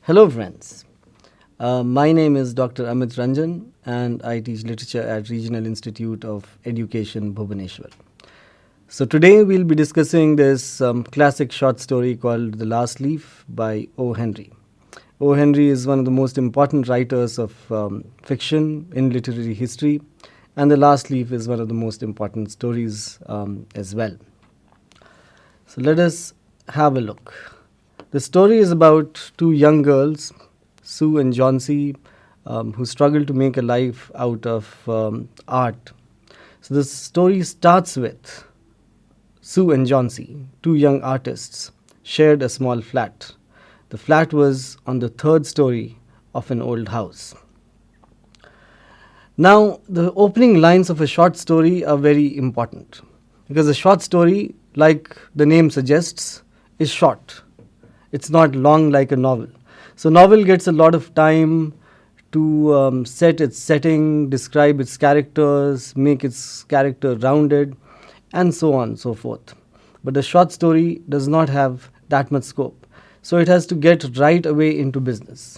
Hello friends, my name is Dr. Amit Ranjan and I teach literature at Regional Institute of Education, Bhubaneswar. So today we'll be discussing this classic short story called The Last Leaf by O. Henry. O. Henry is one of the most important writers of fiction in literary history, and The Last Leaf is one of the most important stories as well. So let us have a look. The story is about two young girls, Sue and Johnsy, who struggle to make a life out of art. So the story starts with Sue and Johnsy, two young artists, shared a small flat. The flat was on the third story of an old house. Now, the opening lines of a short story are very important because a short story, like the name suggests, is short. It's not long like a novel. So novel gets a lot of time to set its setting, describe its characters, make its character rounded, and so on and so forth. But the short story does not have that much scope. So it has to get right away into business.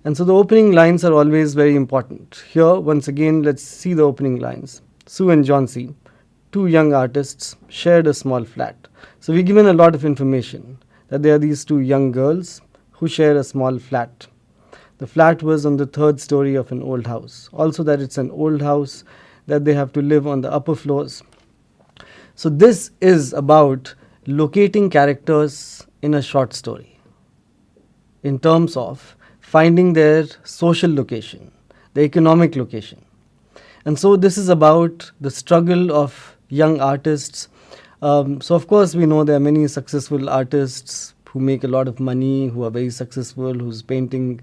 And so the opening lines are always very important. Here, once again, let's see the opening lines. Sue and Johnsy, two young artists, shared a small flat. So we're given a lot of information that there are these two young girls who share a small flat. The flat was on the third story of an old house. Also that it's an old house, that they have to live on the upper floors. So this is about locating characters in a short story in terms of finding their social location, the economic location. And so this is about the struggle of young artists. So of course we know there are many successful artists who make a lot of money, who are very successful, whose painting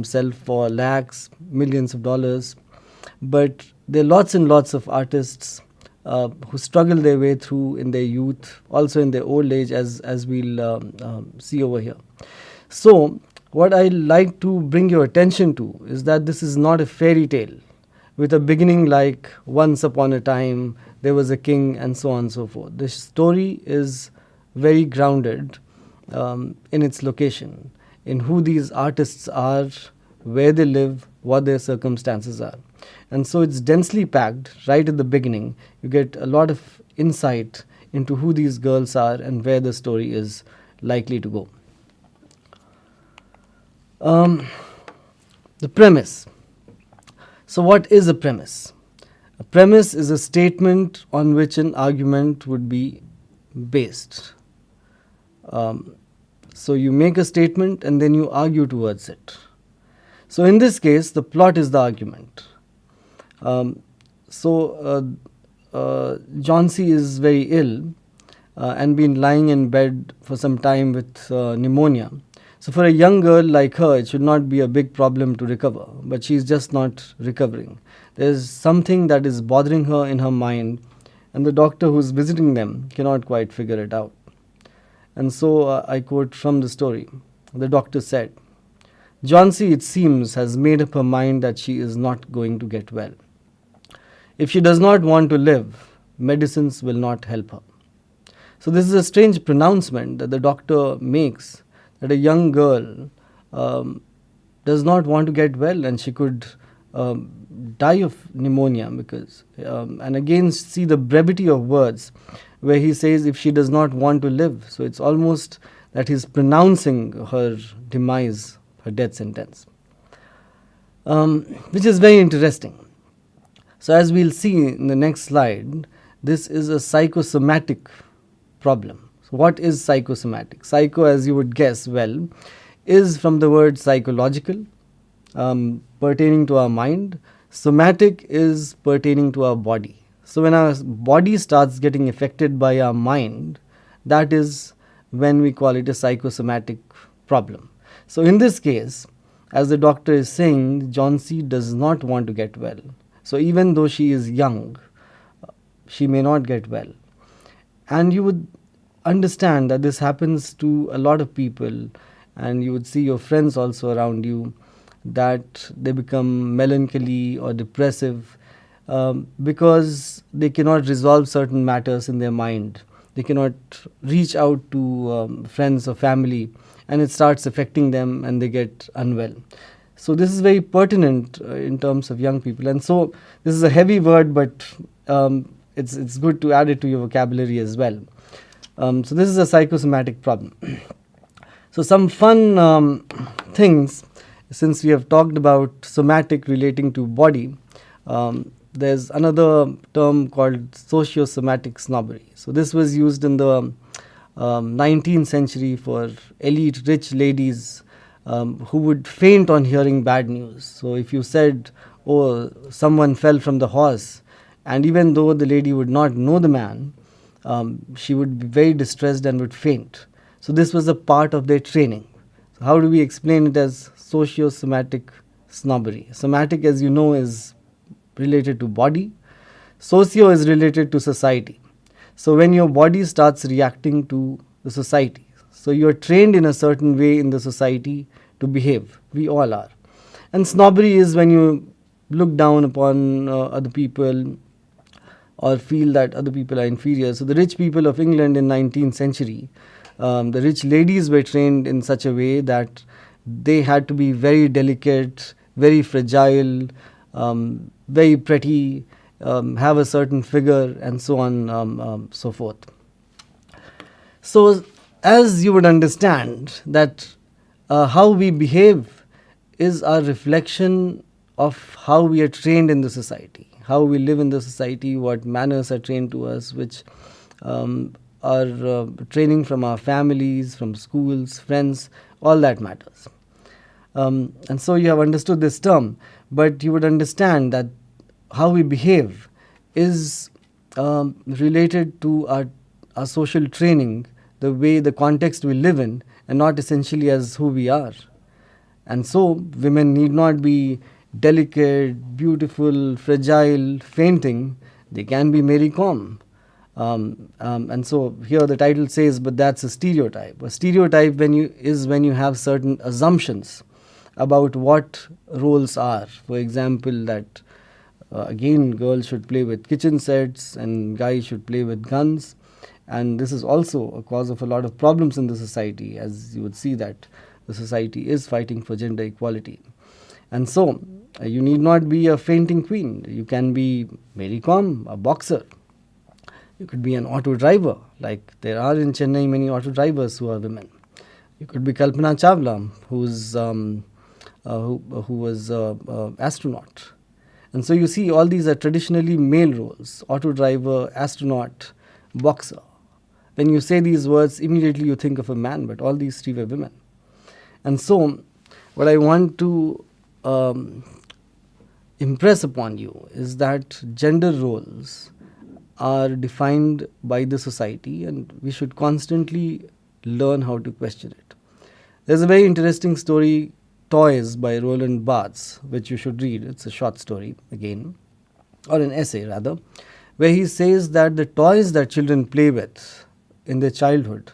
sell for lakhs, millions of dollars. But there are lots and lots of artists who struggle their way through in their youth, also in their old age, as we'll see over here. So what I like to bring your attention to is that this is not a fairy tale with a beginning like once upon a time there was a king and so on and so forth. The story is very grounded in its location, in who these artists are, where they live, what their circumstances are. And so it's densely packed right at the beginning. You get a lot of insight into who these girls are and where the story is likely to go. The premise. So what is a premise? A premise is a statement on which an argument would be based. So you make a statement and then you argue towards it. So in this case, the plot is the argument. Johnsy is very ill and been lying in bed for some time with pneumonia. So for a young girl like her, it should not be a big problem to recover, but she's just not recovering. There's something that is bothering her in her mind, and the doctor who's visiting them cannot quite figure it out. And so I quote from the story. The doctor said, "Johnsy, it seems, has made up her mind that she is not going to get well. If she does not want to live, medicines will not help her." So this is a strange pronouncement that the doctor makes, that a young girl does not want to get well and she could die of pneumonia because, and again see the brevity of words where he says if she does not want to live. So it's almost that he's pronouncing her demise, her death sentence, which is very interesting. So as we'll see in the next slide, this is a psychosomatic problem. So what is psychosomatic? Psycho, as you would guess well, is from the word psychological, pertaining to our mind. Somatic is pertaining to our body. So when our body starts getting affected by our mind, that is when we call it a psychosomatic problem. So in this case, as the doctor is saying, Johnsy does not want to get well. So even though she is young, she may not get well. And you would understand that this happens to a lot of people, and you would see your friends also around you, that they become melancholy or depressive because they cannot resolve certain matters in their mind. They cannot reach out to friends or family and it starts affecting them and they get unwell. So this is very pertinent in terms of young people. And so this is a heavy word, but it's good to add it to your vocabulary as well. So this is a psychosomatic problem. So some fun things, since we have talked about somatic relating to body, there's another term called sociosomatic snobbery. So this was used in the 19th century for elite rich ladies who would faint on hearing bad news. So if you said, oh, someone fell from the horse, and even though the lady would not know the man, she would be very distressed and would faint. So this was a part of their training. So how do we explain it as sociosomatic snobbery? Somatic, as you know, is related to body. Socio is related to society. So when your body starts reacting to the society, so you are trained in a certain way in the society to behave. We all are. And snobbery is when you look down upon other people or feel that other people are inferior. So the rich people of England in 19th century, the rich ladies were trained in such a way that they had to be very delicate, very fragile, very pretty, have a certain figure, and so on, so forth. So as you would understand that how we behave is a reflection of how we are trained in the society, how we live in the society, what manners are trained to us, which are training from our families, from schools, friends, all that matters. And so you have understood this term, but you would understand that how we behave is related to our social training, the way, the context we live in, and not essentially as who we are. And so women need not be delicate, beautiful, fragile, fainting. They can be Mary Kom. And so here the title says, but that's a stereotype. A stereotype when you have certain assumptions about what roles are. For example, that again, girls should play with kitchen sets and guys should play with guns. And this is also a cause of a lot of problems in the society, as you would see that the society is fighting for gender equality. And so you need not be a fainting queen. You can be Mary Kom, a boxer. You could be an auto driver, like there are in Chennai many auto drivers who are women. You could be Kalpana Chawla, who was an astronaut. And so you see all these are traditionally male roles: auto driver, astronaut, boxer. When you say these words, immediately you think of a man, but all these three were women. And so what I want to impress upon you is that gender roles are defined by the society, and we should constantly learn how to question it. There's a very interesting story, Toys by Roland Barthes, which you should read. It's a short story again, or an essay rather, where he says that the toys that children play with in their childhood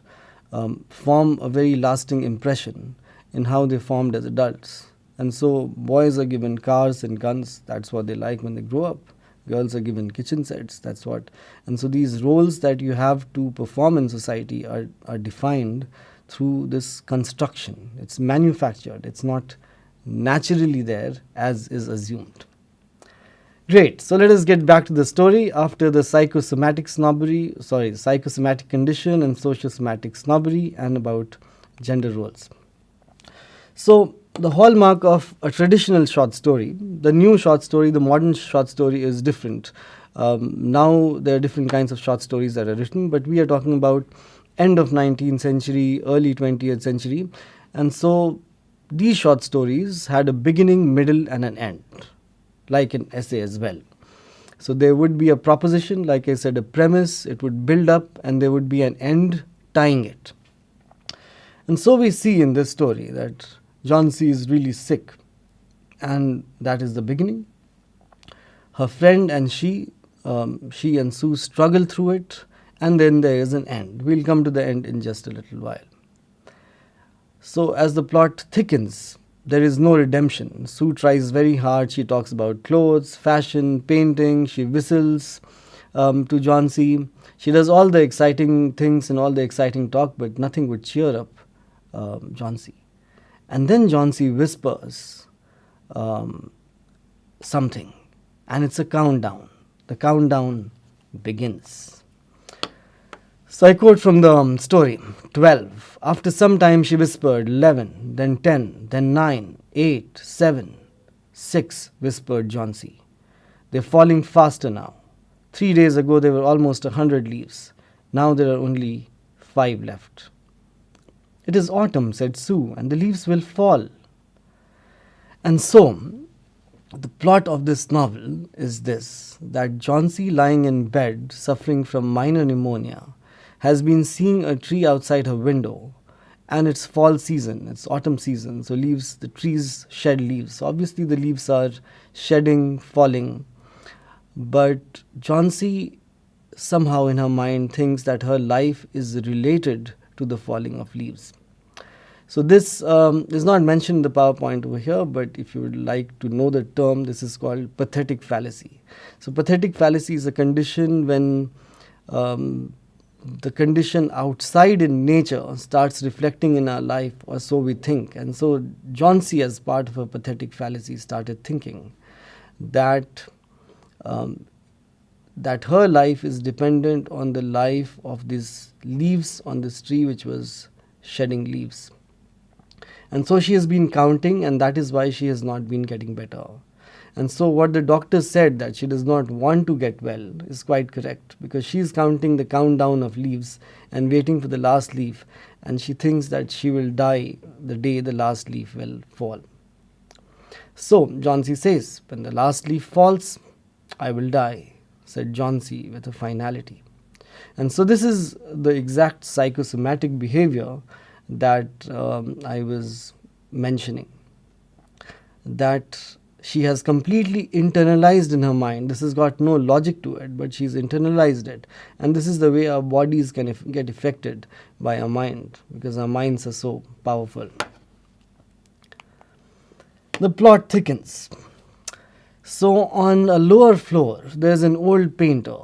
form a very lasting impression in how they formed as adults. And so boys are given cars and guns, that's what they like when they grow up. Girls are given kitchen sets, that's what. And so these roles that you have to perform in society are defined through this construction. It's manufactured, it's not naturally there as is assumed. Great, so let us get back to the story. After the psychosomatic condition and sociosomatic snobbery, and about gender roles. So the hallmark of a traditional short story, the new short story, the modern short story is different. Now there are different kinds of short stories that are written, but we are talking about end of 19th century, early 20th century. And so these short stories had a beginning, middle and an end, like an essay as well. So there would be a proposition, like I said, a premise, it would build up, and there would be an end tying it. And so we see in this story that John C. is really sick, and that is the beginning. Her friend and she and Sue struggle through it, and then there is an end. We'll come to the end in just a little while. So as the plot thickens, there is no redemption. Sue tries very hard. She talks about clothes, fashion, painting. She whistles to John C. She does all the exciting things and all the exciting talk, but nothing would cheer up Johnsy. And then Johnsy whispers something, and it's a countdown. The countdown begins. So I quote from the story. 12. After some time she whispered, 11, then 10, then 9, 8, 7, 6, whispered Johnsy. They're falling faster now. 3 days ago there were almost 100 leaves. Now there are only 5 left. It is autumn, said Sue, and the leaves will fall. And so, the plot of this novel is this, that Johnsy, lying in bed, suffering from minor pneumonia, has been seeing a tree outside her window, and it's fall season, it's autumn season, so the trees shed leaves. So obviously the leaves are shedding, falling, but Johnsy somehow in her mind thinks that her life is related to the falling of leaves. So this is not mentioned in the PowerPoint over here, but if you would like to know the term, this is called pathetic fallacy. So pathetic fallacy is a condition when the condition outside in nature starts reflecting in our life, or so we think. And so Johnsy, as part of a pathetic fallacy, started thinking that that her life is dependent on the life of these leaves on this tree which was shedding leaves. And so she has been counting, and that is why she has not been getting better. And so what the doctor said, that she does not want to get well, is quite correct, because she is counting the countdown of leaves and waiting for the last leaf, and she thinks that she will die the day the last leaf will fall. So Johnsy says, when the last leaf falls, I will die, said Johnsy with a finality. And so this is the exact psychosomatic behavior that I was mentioning, that she has completely internalized in her mind. This has got no logic to it, but she's internalized it. And this is the way our bodies can get affected by our mind, because our minds are so powerful. The plot thickens. So on a lower floor, there's an old painter,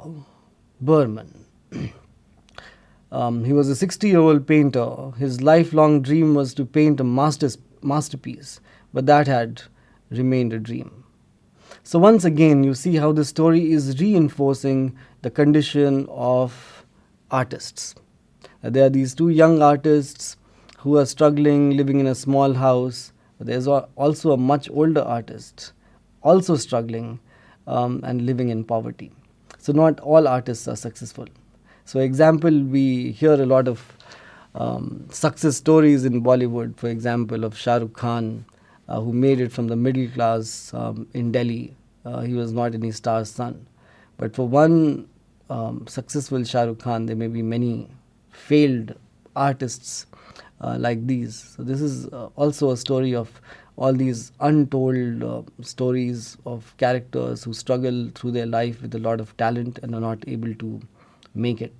Berman. He was a 60-year-old painter. His lifelong dream was to paint a masterpiece, but that had remained a dream. So once again, you see how the story is reinforcing the condition of artists. There are these two young artists who are struggling, living in a small house. But there's also a much older artist, also struggling and living in poverty. So not all artists are successful. So example, we hear a lot of success stories in Bollywood, for example, of Shah Rukh Khan, who made it from the middle class in Delhi. He was not any star's son. But for one successful Shah Rukh Khan, there may be many failed artists like these. So this is also a story of all these untold stories of characters who struggle through their life with a lot of talent and are not able to make it.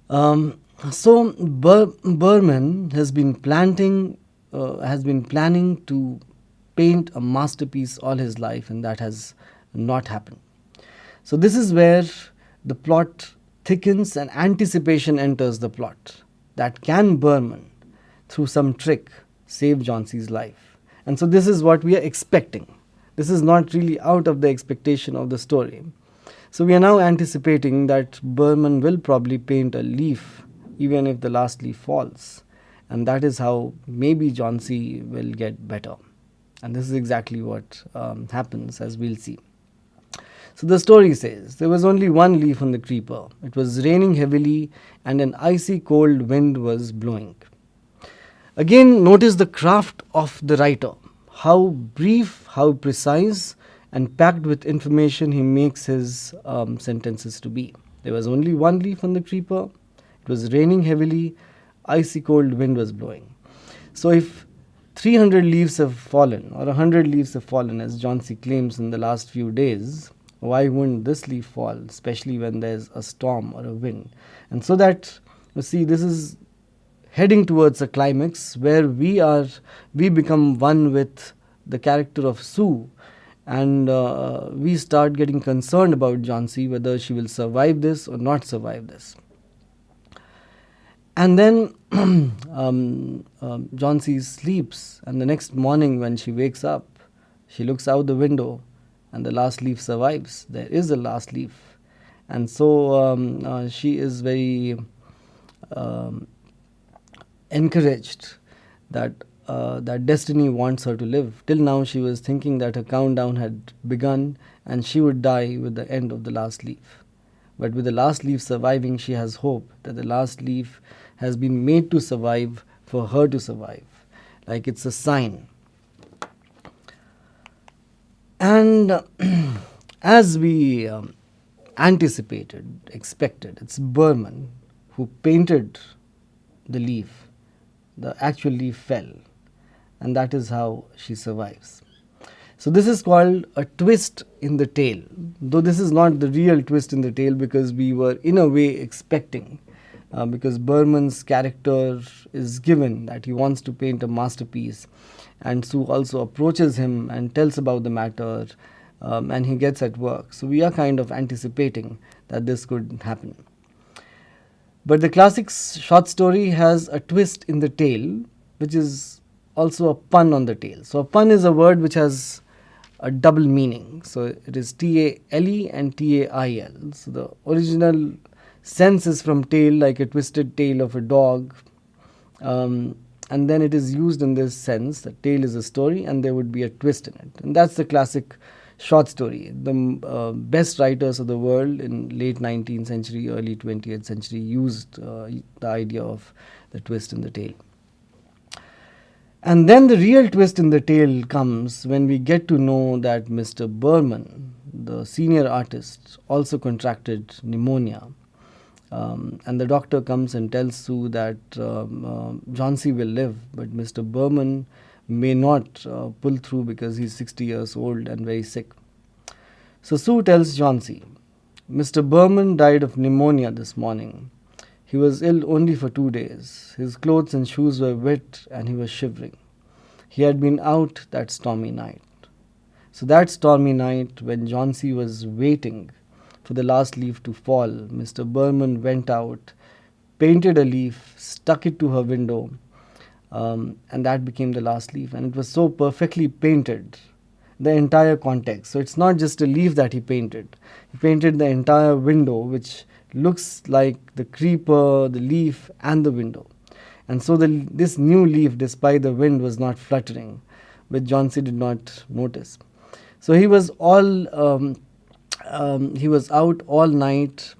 So Berman has been planning to paint a masterpiece all his life, and that has not happened. So this is where the plot thickens and anticipation enters the plot. That can Berman, through some trick, save Johnsy's life? And so this is what we are expecting. This is not really out of the expectation of the story. So we are now anticipating that Berman will probably paint a leaf even if the last leaf falls. And that is how maybe Johnsy will get better. And this is exactly what happens, as we'll see. So the story says, there was only one leaf on the creeper. It was raining heavily and an icy cold wind was blowing. Again, notice the craft of the writer. How brief, how precise, and packed with information he makes his sentences to be. There was only one leaf on the creeper. It was raining heavily. Icy cold wind was blowing. So if 300 leaves have fallen, or 100 leaves have fallen, as Johnsy claims in the last few days, why wouldn't this leaf fall, especially when there's a storm or a wind? And so that, you see, this is heading towards a climax where we become one with the character of Sue, and we start getting concerned about Johnsy, whether she will survive this or not survive this. And then John C. sleeps, and the next morning when she wakes up, she looks out the window, and the last leaf survives. There is a last leaf. And so she is very um, encouraged that that destiny wants her to live. Till now she was thinking that her countdown had begun and she would die with the end of the last leaf. But with the last leaf surviving, she has hope that the last leaf has been made to survive for her to survive. Like it's a sign. And as we anticipated, expected, it's Berman who painted the leaf. The actual leaf fell, and that is how she survives. So this is called a twist in the tale, though this is not the real twist in the tale, because we were in a way expecting, because Berman's character is given that he wants to paint a masterpiece, and Sue also approaches him and tells about the matter, and he gets at work. So we are kind of anticipating that this could happen. But the classic short story has a twist in the tale, which is also a pun on the tale. So a pun is a word which has a double meaning. So it is T-A-L-E and T-A-I-L. So the original sense is from tail, like a twisted tail of a dog. And then it is used in this sense, the tale is a story and there would be a twist in it. And that's the classic short story. The best writers of the world in late 19th century, early 20th century used the idea of the twist in the tale. And then the real twist in the tale comes when we get to know that Mr. Berman, the senior artist, also contracted pneumonia. And the doctor comes and tells Sue that John C. will live, but Mr. Berman may not pull through because he's 60 years old and very sick. So Sue tells John C., Mr. Berman died of pneumonia this morning. He was ill only for 2 days. His clothes and shoes were wet and he was shivering. He had been out that stormy night. So that stormy night when John C. was waiting for the last leaf to fall, Mr. Berman went out, painted a leaf, stuck it to her window, and that became the last leaf. And it was so perfectly painted, the entire context. So it's not just a leaf that he painted. He painted the entire window, which looks like the creeper, the leaf, and the window. And so this new leaf, despite the wind, was not fluttering, which John C. did not notice. So he was out all night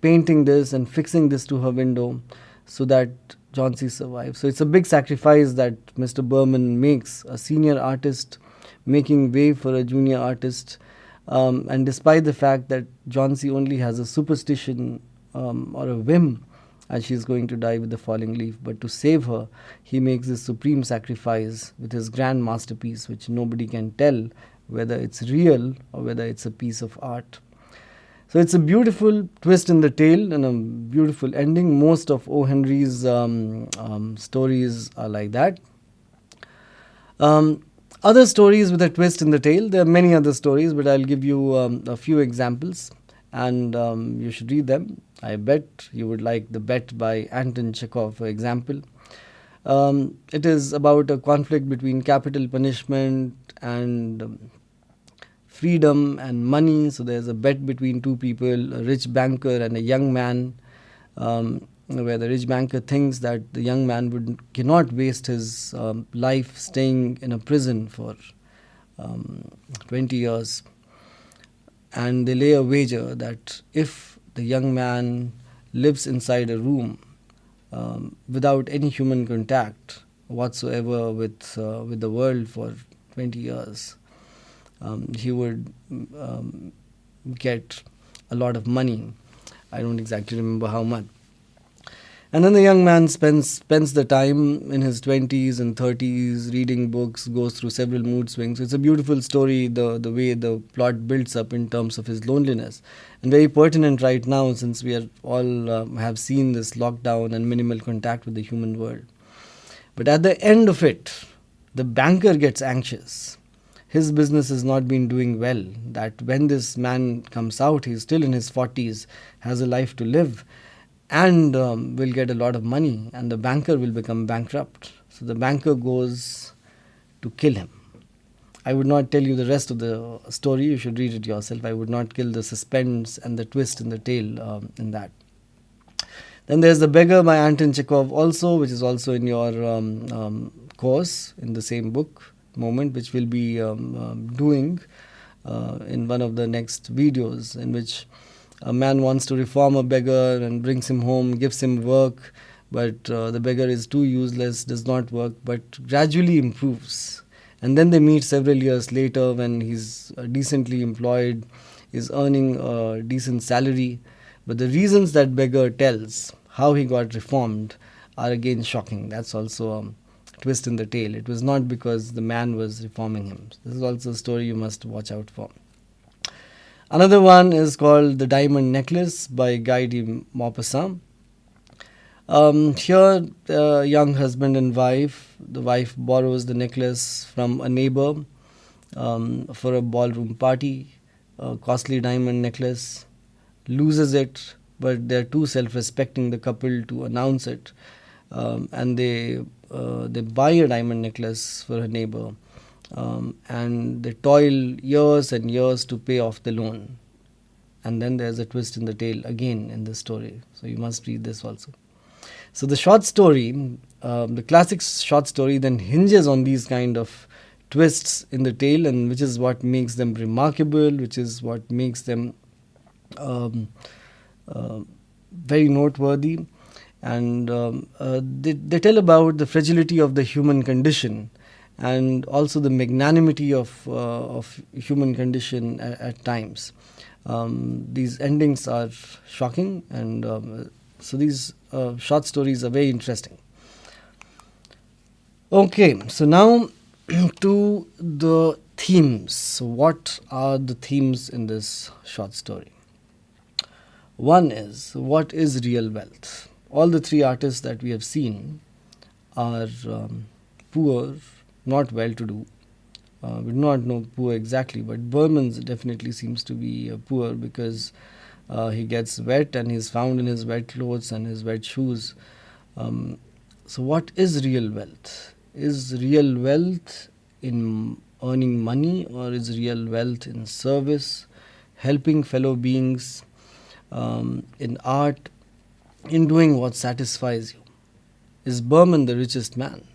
painting this and fixing this to her window so that John C. survived. So it's a big sacrifice that Mr. Berman makes, a senior artist making way for a junior artist. And despite the fact that John C. only has a superstition or a whim as she's going to die with the falling leaf, but to save her, he makes this supreme sacrifice with his grand masterpiece, which nobody can tell whether it's real or whether it's a piece of art. So it's a beautiful twist in the tale and a beautiful ending. Most of O. Henry's stories are like that. Other stories with a twist in the tale, there are many other stories, but I'll give you a few examples and you should read them. I bet you would like The Bet by Anton Chekhov, for example. It is about a conflict between capital punishment and freedom and money. So there's a bet between two people, a rich banker and a young man, where the rich banker thinks that the young man cannot waste his life staying in a prison for 20 years. And they lay a wager that if the young man lives inside a room without any human contact whatsoever with the world for 20 years, he would get a lot of money. I don't exactly remember how much. And then the young man spends the time in his 20s and 30s reading books, goes through several mood swings. So it's a beautiful story, the way the plot builds up in terms of his loneliness. And very pertinent right now, since we are all have seen this lockdown and minimal contact with the human world. But at the end of it, the banker gets anxious. His business has not been doing well. That when this man comes out, he's still in his 40s, has a life to live. and will get a lot of money, and the banker will become bankrupt. So the banker goes to kill him. I would not tell you the rest of the story. You should read it yourself. I would not kill the suspense and the twist in the tale in that. Then there's The Beggar by Anton Chekhov also, which is also in your course in the same book, Moment, which we'll be doing in one of the next videos, in which a man wants to reform a beggar and brings him home, gives him work, but the beggar is too useless, does not work, but gradually improves. And then they meet several years later when he's decently employed, is earning a decent salary. But the reasons that beggar tells, how he got reformed, are again shocking. That's also a twist in the tale. It was not because the man was reforming him. This is also a story you must watch out for. Another one is called The Diamond Necklace by Guy de Maupassant. Here, young husband and wife, the wife borrows the necklace from a neighbor for a ballroom party, a costly diamond necklace, loses it, but they're too self-respecting, the couple, to announce it, and they buy a diamond necklace for her neighbor, and they toil years and years to pay off the loan. And then there's a twist in the tale again in this story, so you must read this also. So the short story, the classic short story, then hinges on these kind of twists in the tale, and which is what makes them remarkable, which is what makes them very noteworthy. And they tell about the fragility of the human condition, and also the magnanimity of human condition at times. These endings are shocking, and so these short stories are very interesting. Okay, so now to the themes. So what are the themes in this short story? One is, what is real wealth? All the three artists that we have seen are poor, not well-to-do. We do not know poor exactly, but Berman's definitely seems to be poor, because he gets wet and he's found in his wet clothes and his wet shoes. So what is real wealth? Is real wealth in earning money, or is real wealth in service, helping fellow beings, in art, in doing what satisfies you? Is Berman the richest man?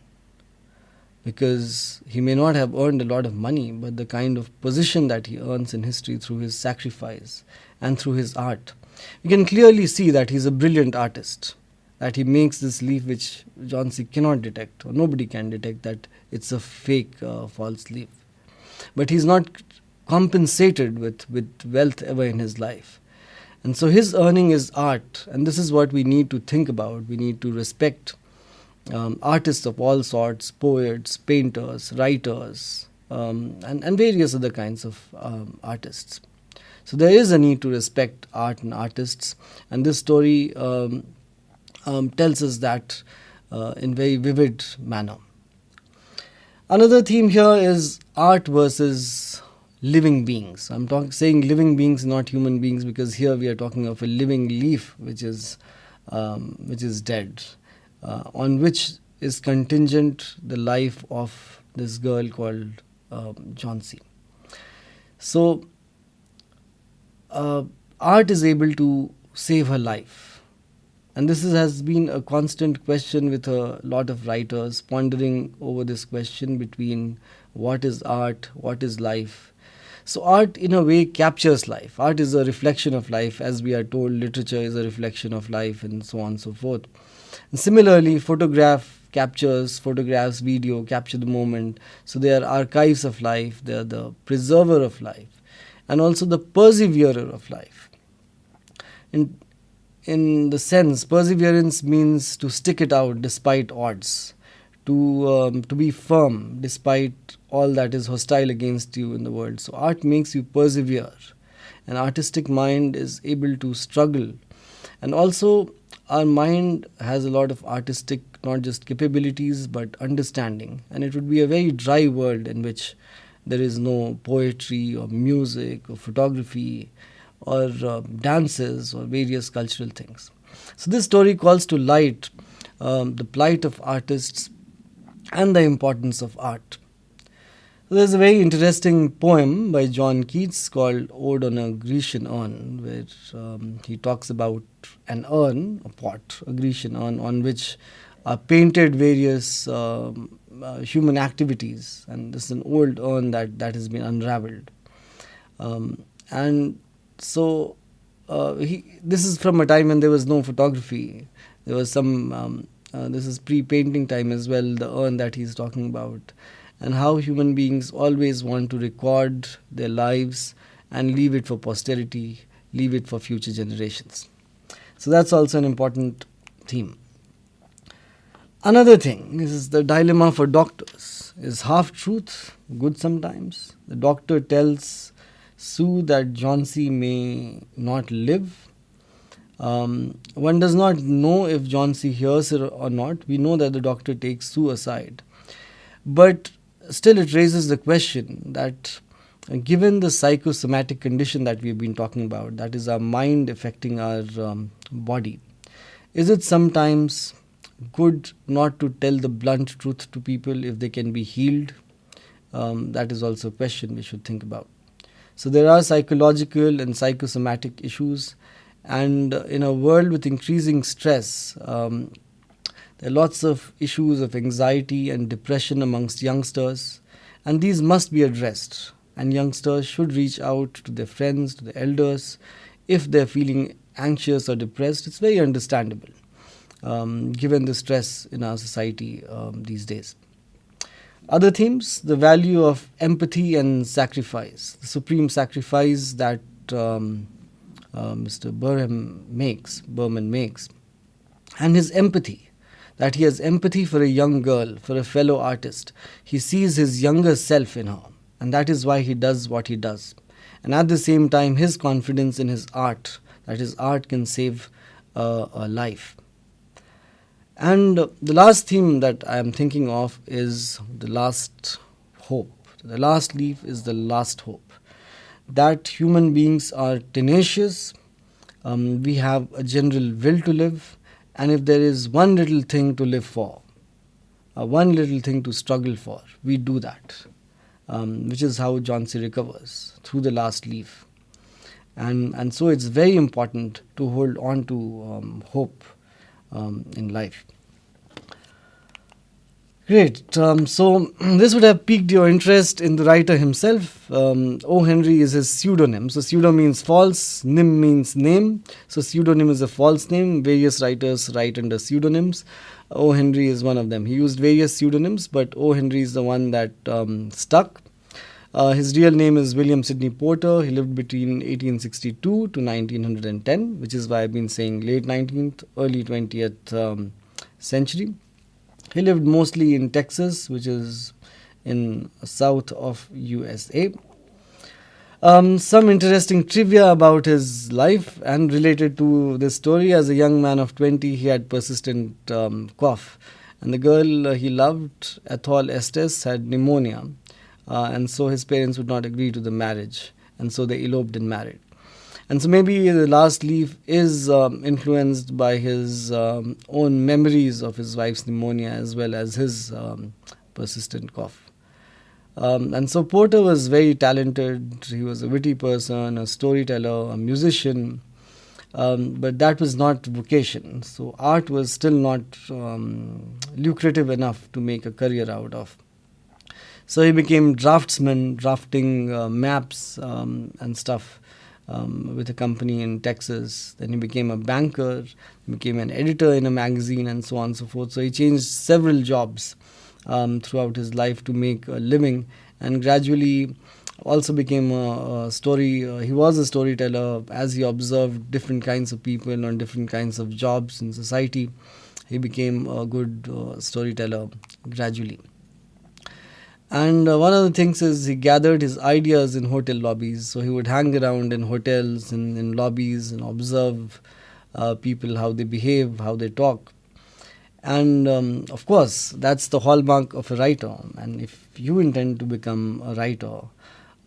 Because he may not have earned a lot of money, but the kind of position that he earns in history through his sacrifice and through his art, we can clearly see that he's a brilliant artist, that he makes this leaf which John-C cannot detect, or nobody can detect, that it's a fake, false leaf. But he's not compensated with wealth ever in his life. And so his earning is art, and this is what we need to think about. We need to respect artists of all sorts, poets, painters, writers, and various other kinds of artists. So there is a need to respect art and artists, and this story tells us that in very vivid manner. Another theme here is art versus living beings. I'm saying living beings, not human beings, because here we are talking of a living leaf which is dead, on which is contingent the life of this girl called John-C. So art is able to save her life, and this has been a constant question with a lot of writers pondering over this question between what is art, what is life. So art in a way captures life. Art is a reflection of life, as we are told literature is a reflection of life, and so on and so forth. And similarly, photographs, video capture the moment. So they are archives of life, they are the preserver of life, and also the perseverer of life. In the sense, perseverance means to stick it out despite odds, to be firm despite all that is hostile against you in the world. So art makes you persevere. An artistic mind is able to struggle. And also our mind has a lot of artistic, not just capabilities, but understanding. And it would be a very dry world in which there is no poetry or music or photography or dances or various cultural things. So this story calls to light the plight of artists and the importance of art. There's a very interesting poem by John Keats called Ode on a Grecian Urn, where he talks about an urn, a pot, a Grecian urn, on which are painted various human activities. And this is an old urn that has been unraveled. And so this is from a time when there was no photography. There was some, this is pre-painting time as well, the urn that he's talking about. And how human beings always want to record their lives and leave it for posterity, leave it for future generations. So that's also an important theme. Another thing is the dilemma for doctors. Is half-truth good sometimes? The doctor tells Sue that Johnsy may not live. One does not know if Johnsy hears her or not. We know that the doctor takes Sue aside. But still it raises the question that given the psychosomatic condition that we've been talking about, that is our mind affecting our body, is it sometimes good not to tell the blunt truth to people if they can be healed? That is also a question we should think about. So there are psychological and psychosomatic issues, and in a world with increasing stress, there are lots of issues of anxiety and depression amongst youngsters, and these must be addressed. And youngsters should reach out to their friends, to their elders, if they're feeling anxious or depressed. It's very understandable, given the stress in our society these days. Other themes, the value of empathy and sacrifice, the supreme sacrifice that Mr. Berman makes, and his empathy. That he has empathy for a young girl, for a fellow artist. He sees his younger self in her, and that is why he does what he does. And at the same time, his confidence in his art, that his art can save a life. And the last theme that I am thinking of is the last hope. The last leaf is the last hope. That human beings are tenacious, we have a general will to live, and if there is one little thing to live for, one little thing to struggle for, we do that, which is how Johnsy recovers, through the last leaf. And so it's very important to hold on to hope in life. Great. So this would have piqued your interest in the writer himself. O. Henry is his pseudonym. So pseudo means false, nym means name. So pseudonym is a false name. Various writers write under pseudonyms. O. Henry is one of them. He used various pseudonyms, but O. Henry is the one that stuck. His real name is William Sidney Porter. He lived between 1862 to 1910, which is why I've been saying late 19th, early 20th century. He lived mostly in Texas, which is in south of USA. Some interesting trivia about his life and related to this story. As a young man of 20, he had persistent cough. And the girl he loved, Ethel Estes, had pneumonia. And so his parents would not agree to the marriage. And so they eloped and married. And so maybe the last leaf is influenced by his own memories of his wife's pneumonia as well as his persistent cough. And so Porter was very talented. He was a witty person, a storyteller, a musician, but that was not vocation. So art was still not lucrative enough to make a career out of. So he became draftsman, drafting maps and stuff. With a company in Texas. Then he became a banker, became an editor in a magazine, and so on and so forth. So he changed several jobs throughout his life to make a living, and gradually also became he was a storyteller. As he observed different kinds of people on different kinds of jobs in society, he became a good storyteller gradually. And one of the things is he gathered his ideas in hotel lobbies. So he would hang around in hotels and in lobbies and observe people, how they behave, how they talk. And of course, that's the hallmark of a writer. And if you intend to become a writer,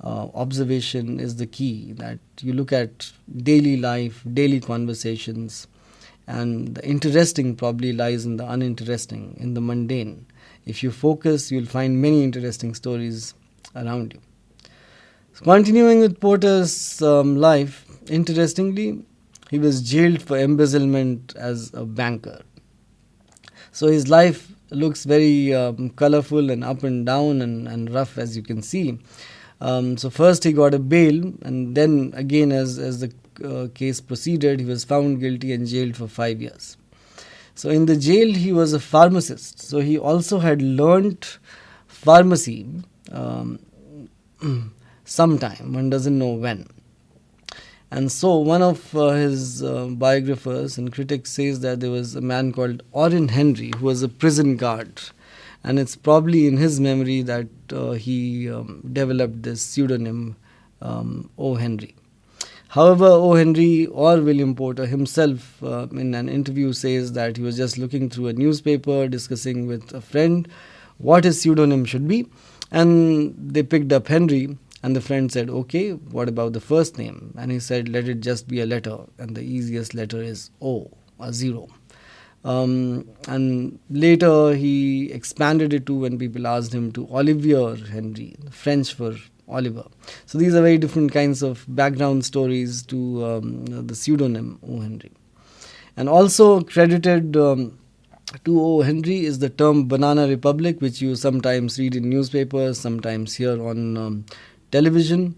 observation is the key, that you look at daily life, daily conversations, And the interesting probably lies in the uninteresting, in the mundane. If you focus, you'll find many interesting stories around you. So continuing with Porter's life, interestingly, he was jailed for embezzlement as a banker. So his life looks very colorful and up and down and rough, as you can see. So first he got a bail, and then again, as the case proceeded, he was found guilty and jailed for 5 years. So in the jail, he was a pharmacist. So he also had learnt pharmacy sometime, one doesn't know when. And so one of his biographers and critics says that there was a man called Orrin Henry who was a prison guard. And it's probably in his memory that he developed this pseudonym O. Henry. However, O. Henry or William Porter himself in an interview says that he was just looking through a newspaper, discussing with a friend what his pseudonym should be, and they picked up Henry, and the friend said, okay, what about the first name? And he said, let it just be a letter, and the easiest letter is O, a 0. And later he expanded it to, when people asked him, to Olivier Henry, French for Oliver. So these are very different kinds of background stories to the pseudonym O. Henry. And also credited to O. Henry is the term Banana Republic, which you sometimes read in newspapers, sometimes hear on television.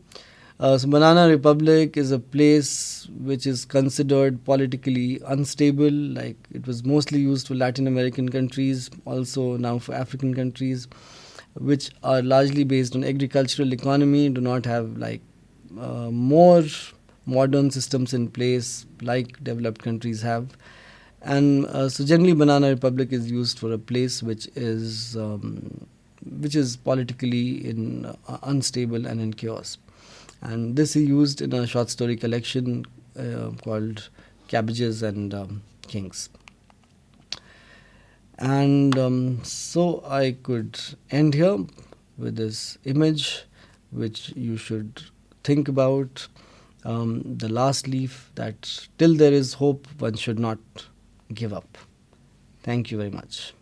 So Banana Republic is a place which is considered politically unstable. Like, it was mostly used for Latin American countries, also now for African countries, which are largely based on agricultural economy, do not have more modern systems in place like developed countries have. And so generally Banana Republic is used for a place which is politically unstable and in chaos. And this he used in a short story collection called Cabbages and Kings. And so I could end here with this image, which you should think about. The last leaf, that till there is hope, one should not give up. Thank you very much.